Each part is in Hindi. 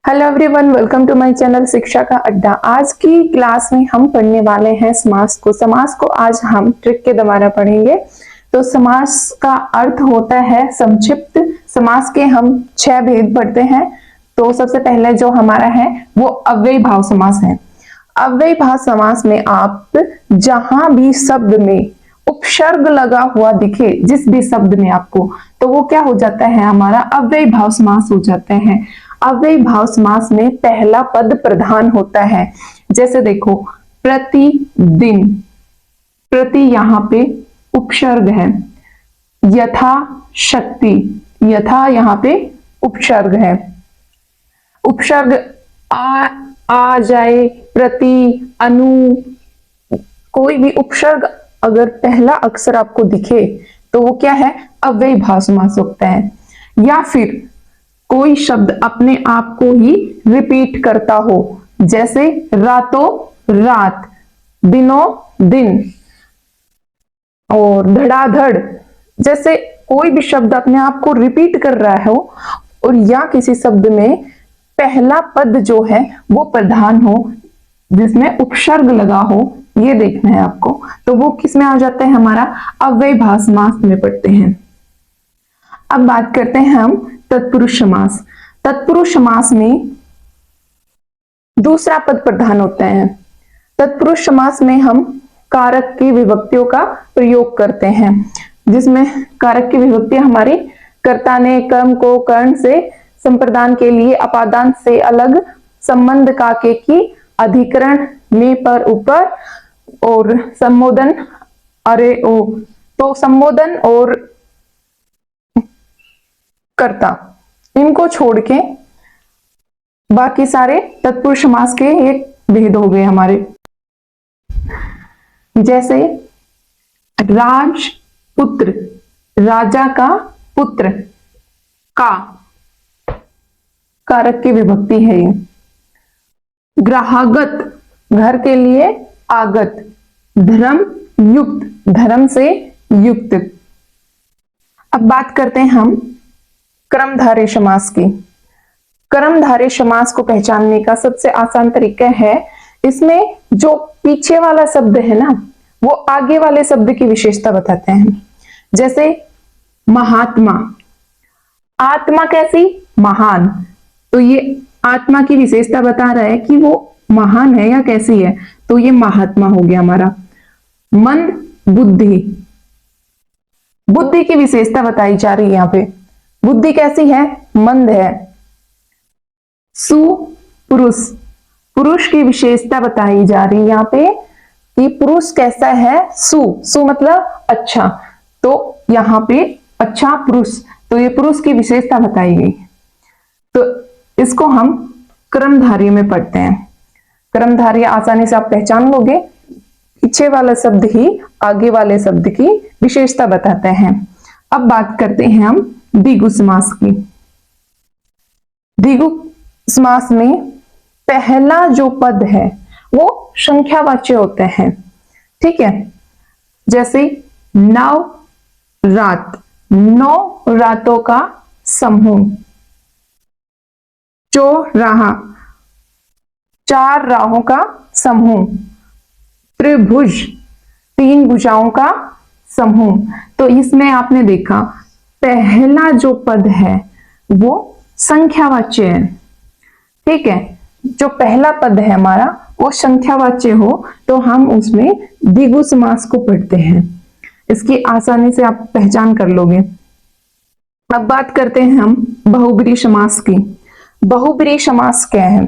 Hello everyone, welcome to my channel शिक्षा का अड्डा। आज की क्लास में हम पढ़ने वाले हैं समास को। समास को आज हम ट्रिक के द्वारा पढ़ेंगे। तो समास का अर्थ होता है संक्षिप्त। समास के हम 6 भेद पढ़ते हैं। तो सबसे पहले जो हमारा है वो अव्ययी भाव समास है। अव्ययी भाव समास में आप जहां भी शब्द में उपसर्ग लगा हुआ दिखे, जिस भी शब्द में आपको, तो वो क्या हो जाता है, हमारा अव्ययी भाव समास हो जाते हैं। अव्ययी भाव समास में पहला पद प्रधान होता है। जैसे देखो, प्रतिदिन, प्रति यहां पे उपसर्ग है। यथा शक्ति, यथा यहां पे उपसर्ग है। उपसर्ग आ जाए, प्रति, अनु, कोई भी उपसर्ग अगर पहला अक्षर आपको दिखे तो वो क्या है, अव्ययी भाव समास होता है। या फिर कोई शब्द अपने आप को ही रिपीट करता हो, जैसे रातों रात, दिनों दिन और धड़ाधड़। जैसे कोई भी शब्द अपने आप को रिपीट कर रहा हो और या किसी शब्द में पहला पद जो है वो प्रधान हो, जिसमें उपसर्ग लगा हो, ये देखना है आपको। तो वो किस में आ जाता है, हमारा अव्ययी भाव समास में पढ़ते हैं। अब बात करते हैं हम तत्पुरुष समास। तत्पुरुष समास में दूसरा पद प्रधान होता है। तत्पुरुष समास में हम कारक की विभक्तियों का प्रयोग करते हैं, जिसमें कारक की विभक्ति हमारी कर्ता ने कर्म को कर्ण से संप्रदान के लिए अपादान से अलग संबंध काके की अधिकरण में पर ऊपर और संबोधन, अरे ओ, तो संबोधन और कर्ता, इनको छोड़ के बाकी सारे तत्पुरुष समास के एक भेद हो गए हमारे। जैसे राजपुत्र, राजा का पुत्र, का कारक की विभक्ति है ये। ग्राहगत, घर के लिए आगत। धर्म युक्त, धर्म से युक्त। अब बात करते हैं हम क्रमधारय समास की। क्रमधारय समास को पहचानने का सबसे आसान तरीका है, इसमें जो पीछे वाला शब्द है ना, वो आगे वाले शब्द की विशेषता बताते हैं। जैसे महात्मा, आत्मा कैसी, महान, तो ये आत्मा की विशेषता बता रहा है कि वो महान है या कैसी है, तो ये महात्मा हो गया हमारा। मंद बुद्धि, बुद्धि की विशेषता बताई जा रही है यहाँ पे, बुद्धि कैसी है, मंद है। सुपुरुष, पुरुष की विशेषता बताई जा रही है यहाँ पे कि पुरुष कैसा है, सु मतलब अच्छा, तो यहाँ पे अच्छा पुरुष, तो ये पुरुष की विशेषता बताई गई। तो इसको हम क्रमधारय में पढ़ते हैं। क्रमधारय आसानी से आप पहचान लोगे, पीछे वाला शब्द ही आगे वाले शब्द की विशेषता बताते हैं। अब बात करते हैं हम द्विगु समास की। द्विगु समास में पहला जो पद है वो संख्यावाच्य होते हैं, ठीक है। जैसे नव रात, 9 रातों का समूह। चौराहा, 4 राहों का समूह। त्रिभुज, 3 भुजाओं का समूह। तो इसमें आपने देखा पहला जो पद है वो संख्यावाच्य है, ठीक है। जो पहला पद है हमारा वो संख्यावाच्य हो तो हम उसमें द्विगु समास को पढ़ते हैं। इसकी आसानी से आप पहचान कर लोगे। अब बात करते हैं हम बहुब्रीहि समास की। बहुब्रीहि समास क्या है?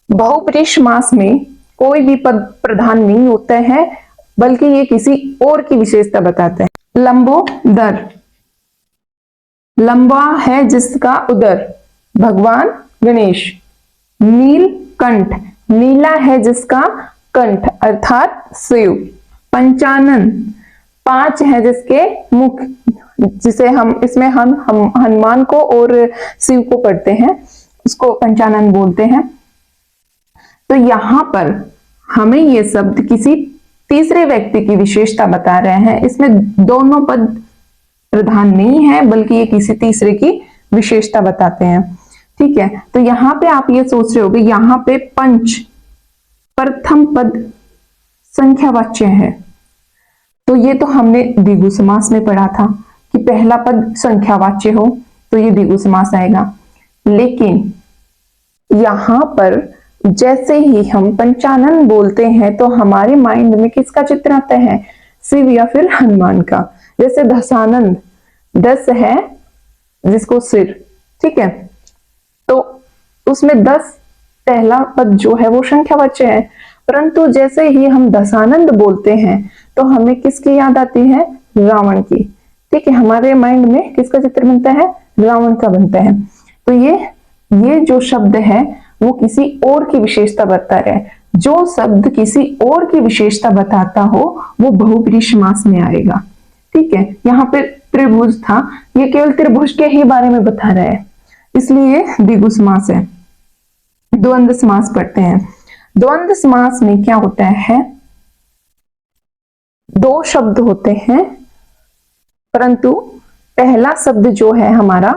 बहुब्रीहि समास में कोई भी पद प्रधान नहीं होता है, बल्कि ये किसी और की विशेषता बताते हैं। लंबोदर, लंबा है जिसका उदर, भगवान गणेश। नीलकंठ, नीला है जिसका कंठ अर्थात शिव। पंचानन, 5 है जिसके मुख, जिसे हम इसमें हम हनुमान को और शिव को पढ़ते हैं, उसको पंचानन बोलते हैं। तो यहां पर हमें ये शब्द किसी तीसरे व्यक्ति की विशेषता बता रहे हैं। इसमें दोनों पद प्रधान नहीं है, बल्कि ये किसी तीसरे की विशेषता बताते हैं। ठीक है, तो यहां पे आप ये सोच रहे होगे यहां पे पंच प्रथम पद संख्यावाच्य है, तो ये तो हमने द्विगु समास में पढ़ा था कि पहला पद संख्यावाच्य हो तो ये द्विगु समास आएगा। लेकिन यहां पर जैसे ही हम पंचानन बोलते हैं तो हमारे माइंड में किसका चित्र आता है? शिव या फिर हनुमान का। जैसे दशानंद, दस है जिसको सिर, ठीक है, तो उसमें 10 पहला पद जो है वो संख्यावाच्य है, परंतु जैसे ही हम दशानंद बोलते हैं तो हमें किसकी याद आती है? रावण की। ठीक है, हमारे माइंड में किसका चित्र बनता है? रावण का बनता है। तो ये जो शब्द है वो किसी और की विशेषता बता रहा है। जो शब्द किसी और की विशेषता बताता हो वो बहुब्रीहि समास में आएगा। ठीक है, यहाँ पे त्रिभुज था, ये केवल त्रिभुज के ही बारे में बता रहा है, इसलिए द्विगु समास है। द्वंद्व समास पढ़ते हैं। द्वंद्व समास में क्या होता है? दो शब्द होते हैं, परंतु पहला शब्द जो है हमारा,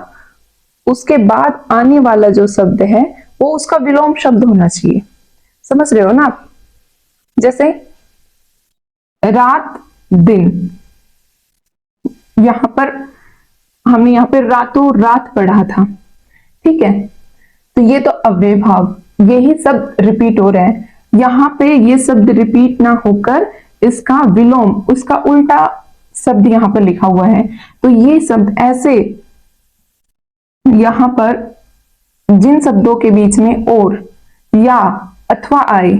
उसके बाद आने वाला जो शब्द है वो उसका विलोम शब्द होना चाहिए। समझ रहे हो ना आप? जैसे रात दिन, यहां पर हमने यहां पर रातों रात पढ़ा था। ठीक है, तो ये तो अव्यय भाव, यही सब रिपीट हो रहा है। यहां पे ये शब्द रिपीट ना होकर इसका विलोम, उसका उल्टा शब्द यहां पर लिखा हुआ है। तो ये शब्द ऐसे, यहां पर जिन शब्दों के बीच में और या अथवा आए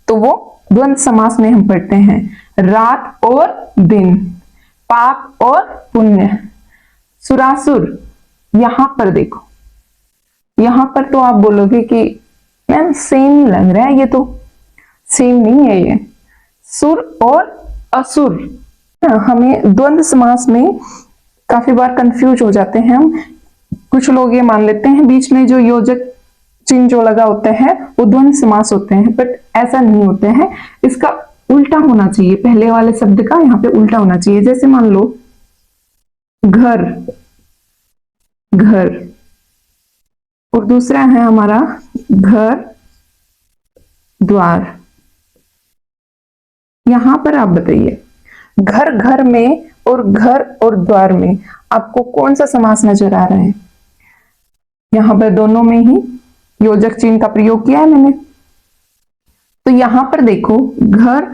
तो वो द्वंद्व समास में हम पढ़ते हैं। रात और दिन, पाप और पुण्य, सुरासुर। यहां पर देखो, यहां पर तो आप बोलोगे कि मैम सेम लग रहा है, ये तो सेम नहीं है, ये सुर और असुर। हमें द्वंद्व समास में काफी बार कंफ्यूज हो जाते हैं हम। कुछ लोग ये मान लेते हैं बीच में जो योजक चिन्ह जो लगा होता है वो द्वंद्व समास होते हैं, बट ऐसा नहीं होते हैं। इसका उल्टा होना चाहिए, पहले वाले शब्द का यहाँ पे उल्टा होना चाहिए। जैसे मान लो घर, घर, और दूसरा है हमारा घर द्वार। यहां पर आप बताइए, घर घर में और घर और द्वार में आपको कौन सा समास नजर आ रहा है? यहां पर दोनों में ही योजक चिन्ह का प्रयोग किया है मैंने। तो यहां पर देखो, घर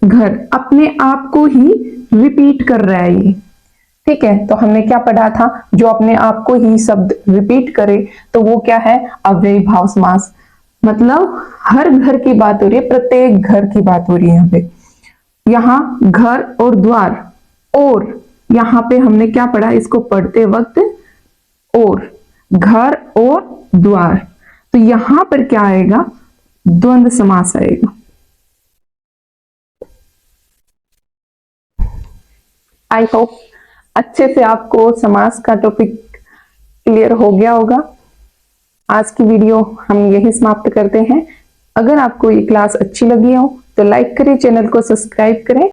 घर अपने आप को ही रिपीट कर रहा है ये। ठीक है, तो हमने क्या पढ़ा था? जो अपने आप को ही शब्द रिपीट करे तो वो क्या है? अव्ययी भाव समास। मतलब हर घर की बात हो रही है, प्रत्येक घर की बात हो रही है यहाँ पे। यहाँ घर और द्वार, और यहाँ पे हमने क्या पढ़ा इसको पढ़ते वक्त? और, घर और द्वार। तो यहां पर क्या आएगा? द्वंद्व समास आएगा। आई होप अच्छे से आपको समास का टॉपिक क्लियर हो गया होगा। आज की वीडियो हम यही समाप्त करते हैं। अगर आपको ये क्लास अच्छी लगी हो तो लाइक करें, चैनल को सब्सक्राइब करें।